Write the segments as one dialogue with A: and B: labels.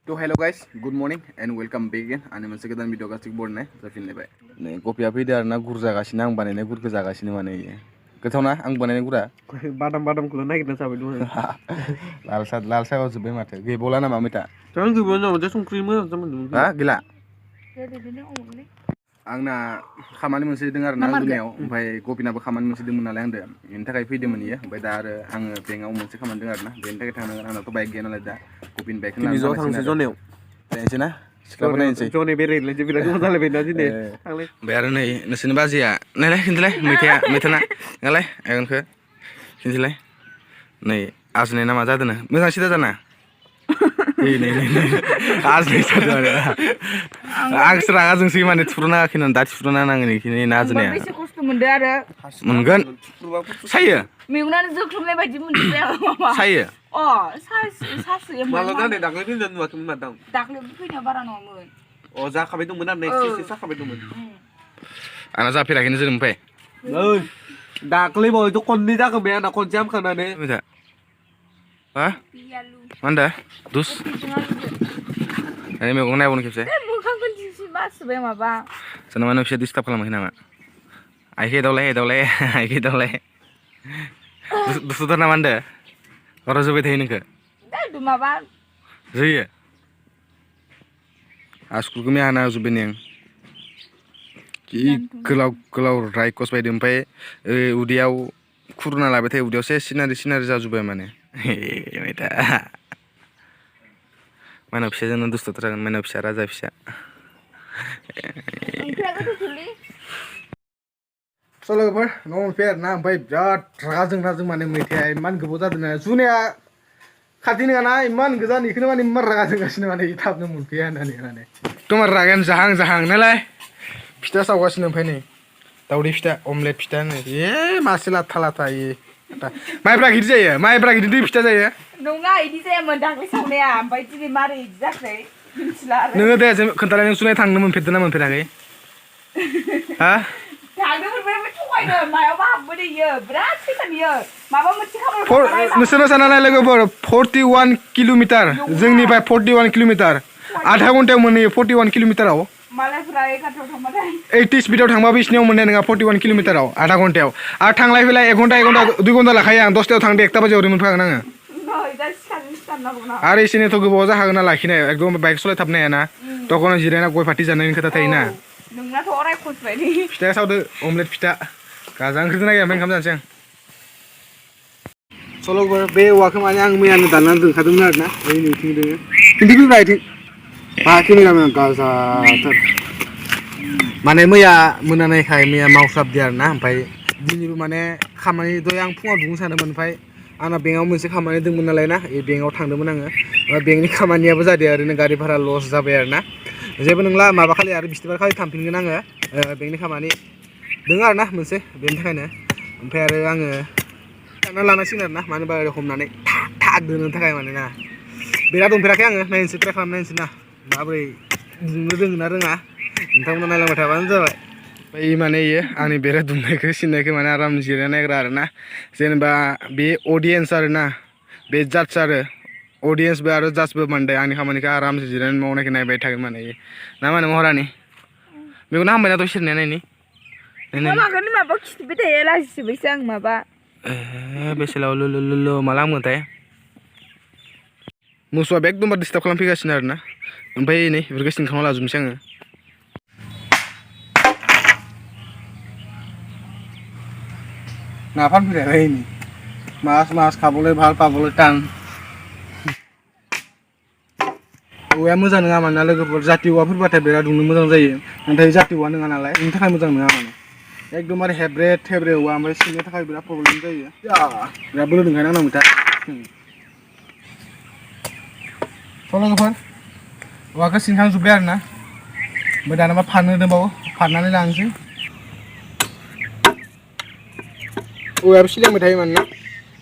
A: तो hello guys good morning and welcome back again आंनि मोनसे गोदान भिडिअ गासिबो बरनाय जाफिनलायबाय नै कफिया फैदो आरोना गुर जागासिनो आं बानायनाय गुरखौ जागासिनो माने इयो गोथावना आं बानायनाय गुरा
B: बादामखौल' नागिरना जाबाय दङ
A: लाल साहा जोब्बाय माथो गैबावला नामा मैथा
B: जानो गैबाव नामा जे संख्रि मोजां जामोन
A: हा गैला आंना खामानि मोनसे दङ आरोना दुनियाव ओमफ्राय गपिनाबो खामानि मोनसे दंमोन नालाय आंदो बेनि थाखाय फैदोंमोन इयो ओमफ्राय दा आरो आङो बेंकआव मोनसे खामानि दङ आरोना बेनि थाखाय थांनांगोन आंनाथ' बाइक गैया नालाय दा गपिन बाइकखौ लानानै
B: थांसै जनायाव
A: जायनोसै ना सिख्लाफोर नायनोसै
B: जने बेरायलायनोसै बिराद मोजां जालायबाय ना दिनै
A: ओमफ्राय आरो नै नोंसोरनि बाजैया नायलाय खिन्थालाय मैथाना नालाय आगानखौ खिन्थिलाय नै आजनाय नामा जादों मोजां सिदा जाना नै आजनाय जादों आरो आंसो रागा जोंसै माने थुरुना होआखैना दा थुरुना नाङो नैखिनि नाजनाया
C: बेसे खस्थ' मोनदो आरो
A: मोनगोन सायो
C: मेगनानो जोख्लोबनाय बायदि मोनदों
A: सायो
C: सासो
B: माला जानाय दाख्लै फैनाय नुवाखैमोन माथो
C: दाख्लैबो फैनाया बारा नङामोन
B: जाखाबाय दंमोन आरो एसे जाखाबाय दंमोन
A: आंना जाफेराखैनो जोनोमनिफ्राय
B: नै दाख्लै बावैथ' खननै जाखांबाय आंना खनसे हामखांनानै
A: मा होनदों दुस मैगं नायबावनो खेबसे
C: मोखांखौ दिसि बासिबाय माबा
A: सोरनाबा नोंसोर डिस्टार्ब खालामाखै नामा आइखै एदावलाय आइखै एदावलाय दुसुथार नामा होनदो हराव जोबाय थायो नोंखो
C: माबा
A: जोयो आसकुलखौ हाना होजोब्बाय नै आं कि गोलाव रायकस बायदो ओमफ्राय उदैयाव खुरना लाबाय थायो उदैयाव से सिनारि जाजोब्बाय माने मैथा माइनाव फिसाजोंनो दुस्थ'थार माइनाव फिसा राजा फिसा लोगोफोर न' मोनफैबाय आरोना ओमफ्राय बिराद रागा जों माने मैथाया इमान गोबाव जादों जुनाया खाथि नङाना इमान गोजान बेखौनो माने इमान रागा जोंगासिनो माने थाबनो मोनफैया होननानै माने एकदम रागायानो जाहां नालाय फिथा सावगासिनो ओमफ्राय नै दावदै फिथा अमलेट फिथा होनो मासे लाथा माइब्रा गिदिर जायो माइब्रा गिदिर दै फिथा जायो
C: नङा इदि जायामोन दाख्लै सावनाया ओमफ्राय दिनै मारै इदि जाखै मिथिला आरो
A: नोङो दे खोन्थालाय नों सुनाय थांनो मोनफेरदोंना मोनफेराखै हा
C: थांनो मोनबाय थगायदों मायावबा हाबबोदो इयो बिराद फैसा बियो माबा मोनसे खामानि
A: नोंसोरनो साननानै लोगोफोर 41 किल'मिटार जोंनिफ्राय 41 किल'मिटार आधा घन्टायाव मोनहैयो 41 किल'मिटाराव
C: मालायफोरा 11 थांबाथाय
A: 80 स्पिडाव थांबा बिसिनियाव मोननाय नङा 41 किल'मिटाराव आधा घन्टायाव आरो थांलाय फैलाय 1 घन्टा 2 घन्टा लाखायो आं 10टायाव थांदो 1टा बाजियाव ओरै मोनफागोन आङो आरो एसेनोथ' गोबाव जाखागोन ना लाखिनाय एकदम बाइक सलायथाबनो हायाना दखानाव जिरायना गय फाथि जानायनि खोथा थायोना
C: नोंनाथ' अराय खनबायदि
A: फिथाया सावदो अमलेट फिथा गाजा ओंख्रिजों नागिरना ओंखाम जानोसै आं सल'फोर बे औवाखौ माने आं मैयानो दाननानै दोनखादोंमोन आरोना ओइ नोंथिं दोङो खिन्थु फैबाय आथिं बाखिनि गामियाव गाजाथार माने मैया मोनानायखाय मैया मावस्लाबदो आरोना ओमफ्राय दिनैबो माने खामानि दय आं फुङाव दुगैनो सानदोंमोन ओमफ्राय आंना बेंकआव मोनसे खामानि दंमोन नालाय ना बेंकआव थांदोंमोन आङो बेंकनि खामानियाबो जादों ओरैनो गारि भारा लस जाबाय आरोना जेबो नंला माबा खालि आरो बिस्थिबार खालि थांफिनगोन आङो बेंकनि खामानि दङ आरोना मोनसे बेनि थाखायनो ओमफ्राय आरो आङो थांना लानांसिगोन आरोना मानो होनबा ओरै हमनानै थाक दोनो थाखाय माने ना बेरा दंफेराखै आङो नायनोसै ट्राइ खालामना नायनोसै ना माबोरै दुंनो रोङो ना रोङा नोंथांमोना नायलांबाय थाबानो जाबाय ओमफ्राय माने इयो आंनि बेरा दुंनायखौ सिननायखौ माने आराम जिरायना नायग्रा आरोना जेनेबा बे अडियेन्स आरोना बे जाज आरो अडियेन्सबो आरो जाजबो मानदे आंनि खामानिखौ आरामसे जिरायनानै मावनायखौ नायबाय थागोन माने इयो ना मा होनो महरानि बेखौनो हामबायना दसे सेरनाया नायनि
C: माबाखौनो माबा खिथिबाय थायो लाजिसोबायसो आं माबा
A: बेसेलाव ल माला हामगोनथाय मोसौआ एकदमबारे डिस्टार्ब खालामफैगासिनो आरोना ओमफ्राय नै बेफोरखौ सिनखांना लाजोबनोसै आङो নাফান ফিরে হয়নি মাছ খাবলৈ ভাল পাবলৈ টান औवाया मोजां नङा मानोना लोगोफोर जाति औवाफोरबाथाय बिराद दुंनो मोजां जायो नाथाय जाति औवा नङा नालाय बेनि थाखाय मोजां नङा माने एकदमबारे हेब्रे थेब्रे औवा ओमफ्राय सिननो थाखाय बिराद प्रब्लेम जायो बिराद बोलो दंखायो आंना मैथा लोगोफोर औवाखौ सिनखांजोब्बाय आरोना ओमफ्राय दाना फाननो दंबावो फाननानै लानोसै औवायाबो सिलांबाय थायो माने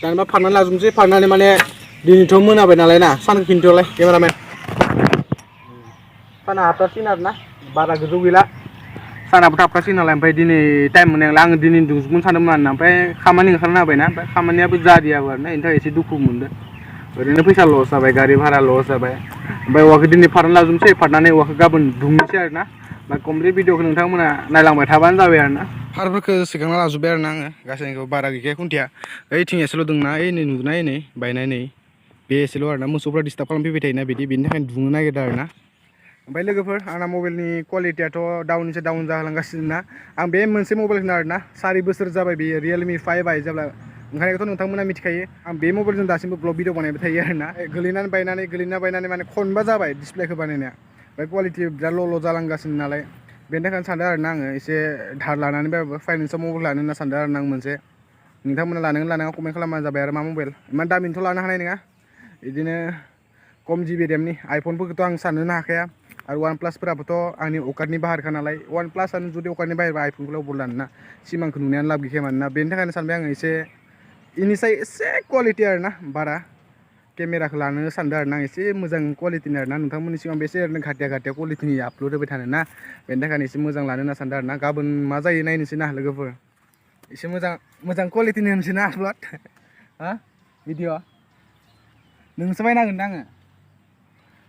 A: दाना फाननानै लाजोबनोसै फाननानै माने दिनैथ' मोनाबाय नालाय ना सानखौ खिन्थालाय केमेरामेन साना हाबथासिगोन आरोना बारा गोजौ गैला सानाबो थाबथासिगोन नालाय ओमफ्राय दिनै टाइम मोननायला आङो दिनै दुगैगोन सानदोंमोन आरोना ओमफ्राय खामानि ओंखारना होबायना ओमफ्राय खामानियाबो जादियाबो आरोना बेनि थाखाय एसे दुखु मोनदों ओरैनो फैसा लस जाबाय गारि भारा लस जाबाय ओमफ्राय औवाखौ दिनै फारना लाजोबनोसै फारनानै औवाखौ गाबोन दुमनोसै आरो ना ओमफ्राय कमप्लिट भिडिअखौ नोंथांमोना नायलांबाय थाबानो जाबाय आरो ना फारफोरखौ सिगांना लाजोब्बाय आरो ना आङो गासैनिखौ बारा गैखाया खुन्थिया ओइथिं एसेल' दंना ओइ नै नुनाय नै बायनाय नै बे एसेल' आरो ना मोसौफ्रा डिस्टार्ब खालामफैबाय थायोना बेनि थाखायनो दुंनो नागिरदों आरो ना ओमफ्राय लोगोफोर आंना मबाइलनि क्वालिटियाथ' डाउननिफ्राय डाउन जालांगासिनो ना आं बे मोनसे मबाइल होनो आरो ना 4 बोसोर जाबाय बेयो रियेलमि 5i जेब्ला ओंखायनोथ' नोंथांमोना मिथिखायो आं बे मबाइलजों दासिमबो ब्लग भिडिअ बानायबाय थायो आरो ना गोलैना बायनानै माने खनबा जाबाय डिसप्लेखौ बानायनाया ओमफ्राय क्वालिटि बिराद ल' जालांगासिनो नालाय बेनि थाखायनो सानदों आरो ना आङो एसे धार लानानैबाबो फाइनान्सआव मबाइल लानो होनना सानदों आरो ना आं मोनसे नोंथांमोना लानाङा कमेन्ट खालामबानो जाबाय आरो मा मबाइल इमान दामिनिथ' लानो हानाय नङा बिदिनो खम जिबि रेमनि आइफनफोरखौथ' आं साननोनो हाखाया आरो वान प्लासफोराबोथ' आंनि अकातनि बाहेरखा नालाय वान प्लासआनो जुदि अकातनि बाहेरबा आइफनखौलाय अबाव लानो ना सिमांखौ नुनायानो लाब गैखाया मानोना बेनि थाखायनो सानबाय आङो एसे इनिसाय एसे क्वालिटि आरो ना बारा केमेराखौ लानो सानदों आरो ना एसे मोजां क्वालिटिनि आरो ना नोंथांमोननि सिगां बेसे ओरैनो घाटिया क्वालिटिनि आपल'ड होबाय थानो ना बेनि थाखायनो एसे मोजां लानो होनना सानदों आरो ना गाबोन मा जायो नायनोसै ना लोगोफोर एसे मोजां क्वालिटिनि होनोसै ना आपल'ड हा भिडिअ नोंसो बायनांगोन दा आङो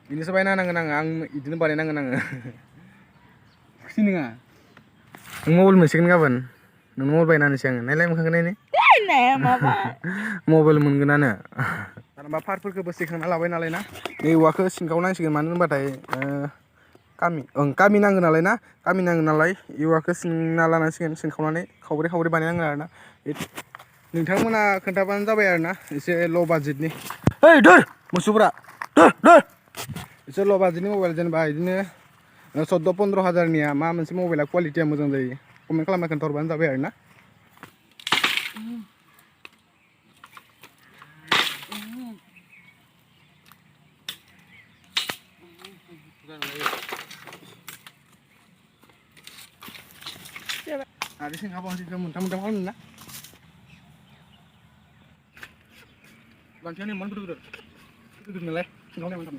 A: बिनोसो बायना होनांगोन आं बिदिनो बानायनांगोन आङो खुसि नङा नों मबाइल मोनसिगोन गाबोन नों मबाइल बायना होनोसै आङो नायलाय मोखांखौ नायनो मबाइल मोनगोनानो जेनेबा फारफोरखौबो सेखांना लाबाय नालाय ना नै औवाखौ सिनखावनांसिगोन मानो होनबाथाय कामि नांगौ नालाय ना कामि नांगौ नालाय औवाखौ सिनना लानांसिगोन सिनखावनानै खावब्रै बानायनांगोन आरो ना नोंथांमोना खोन्थाबानो जाबाय आरो ना एसे ल' बाजेटनि ओइ धोर मोसौफ्रा धोर एसे ल' बाजेटनि मबाइल जेनेबा बिदिनो 14-15 हाजारनिया मा मोनसे मबाइला क्वालिटिया मोजां जायो कमेन्ट खालामना खोन्थाहरबानो जाबाय आरो ना आरो सिंखावबावनोसै मोनथाम खालामनो ना लांथियानो इमान गिदिर नालाय सिंखावनाया मोनथाम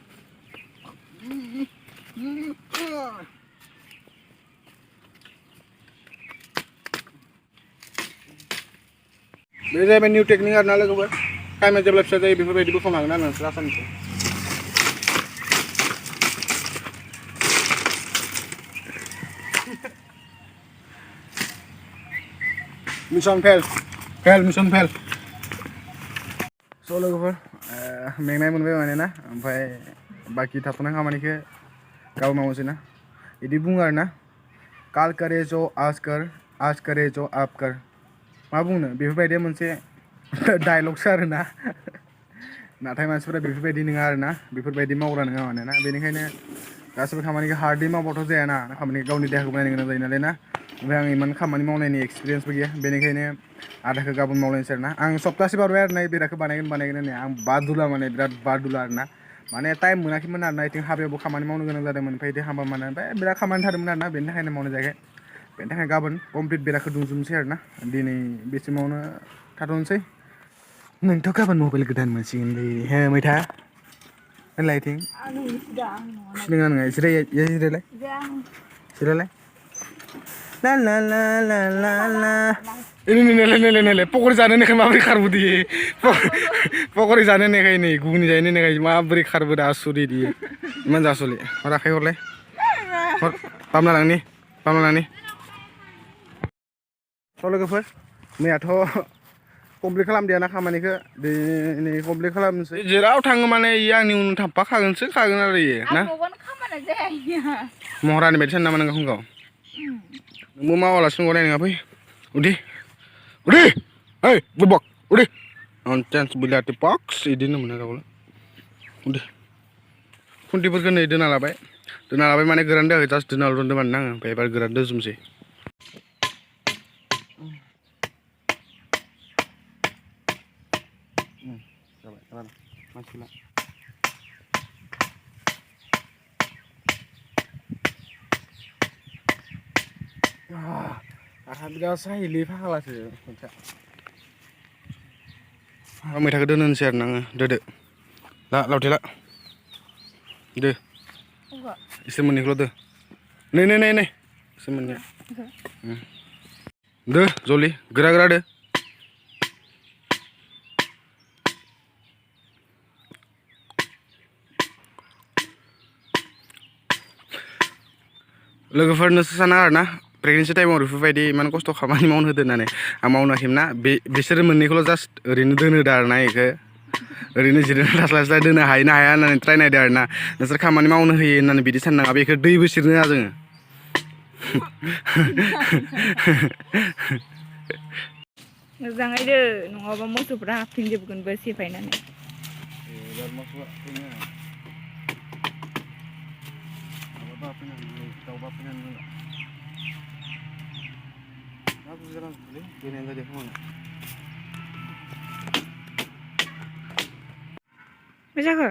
A: बे जाहैबाय निउ टेकनिक आरो ना लोगोफोर टाइमा जेब्ला फिसा जायो बेफोरबायदि बोखावनो हागोन आरो नोंसोर आसामनिखौ मिशन फेल स' लोगोफोर मेंनाय मोनबाय माने ना ओमफ्राय बाखि थाथ'नाय खामानिखौ गाबोन मावनोसै ना बिदि बुङो आरो ना काल करे जो आज करे जो आप कर मा बुंनो बेफोरबायदिया मोनसे डायलगसो आरो ना नाथाय मानसिफोरा बेफोरबायदि नङा आरो ना बेफोरबायदि मावग्रा नङा माने ना बेनिखायनो गासिबो खामानिखौ हार्डलि मावबाथ' जायाना खामानिखौ गावनि देहाखौ बानायनो गोनां जायो नालाय ना ओमफ्राय आं इमान खामानि मावनायनि एक्सपिरियेन्सबो गैया बेनिखायनो आधाखौ गाबोन मावलायनोसै आरो ना आं सप्तासे बारबाय आरो ना बेराखौ बानायगोन होननानै आं बादुला माने बिराद बादुला आरो ना माने टाइम मोनाखैमोन आरो ना इथिं हाबायावबो खामानि मावनो गोनां जादोंमोन ओमफ्राय इदि हाबा माने ओमफ्राय बिराद खामानि थादोंमोन आरो ना बेनि थाखायनो मावनाय जायाखै बेनि थाखाय गाबोन कमप्लिट बेराखौ दुमजोबनोसै आरो ना दिनै बेसिमावनो थाथ'नोसै नोंथ' गाबोन मबाइल गोदान मोनसिगोनलै हे मैथा होनलाय इथिं नङा जिरायलाय ला ला ला ला ला ला नायलाय पकरि जानो होननायखाय माबोरै खारबोदो पकरि जानो होननायखाय नै गुगुनि जानो होननायखाय माबोरै खारबोदो आसुरित इयो इमान जासुलि हर आखाइ हरलाय हर बामना लांनि स' लोगोफोर मैयाथ' कमप्लिट खालामदियाना खामानिखौ दिनै कमप्लिट खालामनोसै जेराव थाङो माने इयो आंनि उन खागोन आरो इयो ना महरानि बायदि सानो नामा नों गावखौ नोंबो मावालासिनो गनाय नङा फै उदि ओइ बुबक उदि ननसेन्स बिलाथि पक्स बिदिनो मोनो गावल' उदि खुन्थिफोरखौ नै दोना लाबाय माने गोरान दोआखै जास्ट दोनाल' दोनदों माने आङो ओमफ्राय एबार गोरान दोजोबनोसै जाबाय मानसिला आहा बिराद सायोलै फाग्लासो मैथाखौ दोननोसै आरो ना आङो दोदो लावथे ला दो इसोर मोननैखौल' दो नै इसोर मोननैया दो जलदि गोरा दो लोगोफोरनोसो साना आरोना प्रेगनेन्सि टाइमाव बेफोरबायदि इमान खस्थ' खामानि मावनो होदो होननानै आं मावनाखैमोन ना बिसोरो मोननैखौल' जास्ट ओरैनो दोनहोदो आरोना इखो ओरैनो जिरायना थास्लायस्लाय दोननो हायो ना हाया होननानै ट्राय नायदो आरोना नोंसोर खामानि मावनो होयो होननानै बिदि साननाङा बेखौ दैबो सिरनो होआ जोङो
C: मोजाङै दो नङाबा मोसौफ्रा हाबफिनजोबगोनबो सेफायनानै मा जाखो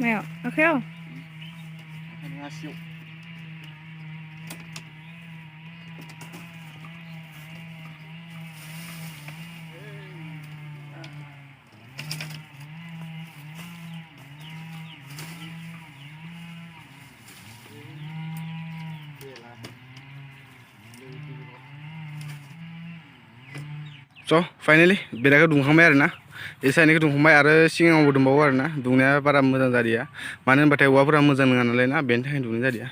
C: मायाव आखायाव
A: स' फाइनेलि बेराखौ दुंखांबाय आरोना ए साइडनिखौ दुंखांबाय आरो सिगाङावबो दंबावो आरोना दुंनाया बारा मोजां जादिया मानो होनबाथाय औवाफोरा मोजां नङा नालाय ना बेनि थाखायनो दुंनाय जादिया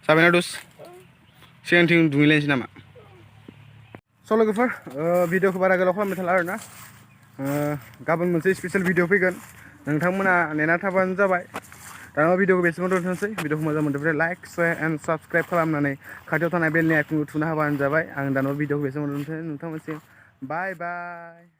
A: जाबायना दस सिगांथिं दुंहैलायनोसै नामा स' लोगोफोर भिडिअखौ बारा गोलाव खालामबाय थाला आरोना गाबोन मोनसे स्पेसियेल भिडिअ फैगोन नोंथांमोना नेना थाबानो जाबाय दाना भिडिअखौ बेसेबां दोनथ'नोसै भिडिअखौ मोजां मोनदोंब्ला लाइक शेयार एन्ड साबस्क्राइब खालामनानै खाथियाव थानाय बेलनि आइकनखौ थुना होबानो जाबाय आं दाना भिडिअखौ बेसेबां दोनथ'नोसै नोंथांमोनसिम बाय बाय